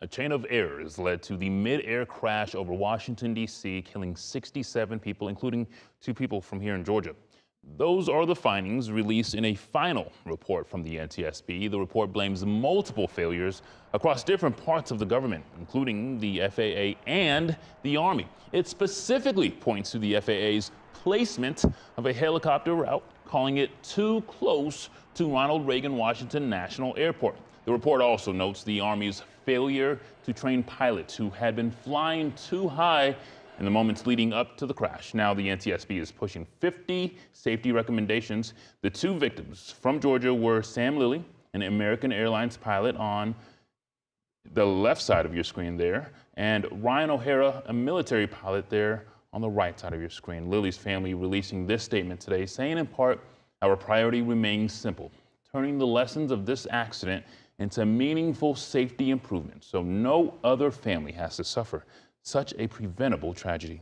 A chain of errors led to the mid-air crash over Washington, D.C., killing 67 people, including 2 people from here in Georgia. Those are the findings released in a final report from the NTSB. The report blames multiple failures across different parts of the government, including the FAA and the Army. It specifically points to the FAA's placement of a helicopter route, calling it too close to Ronald Reagan Washington National Airport. The report also notes the Army's failure to train pilots who had been flying too high in the moments leading up to the crash. Now the NTSB is pushing 50 safety recommendations. The 2 victims from Georgia were Sam Lilly, an American Airlines pilot on the left side of your screen there, and Ryan O'Hara, a military pilot there on the right side of your screen. Lilly's family releasing this statement today, saying in part, "Our priority remains simple, turning the lessons of this accident into meaningful safety improvements so no other family has to suffer such a preventable tragedy."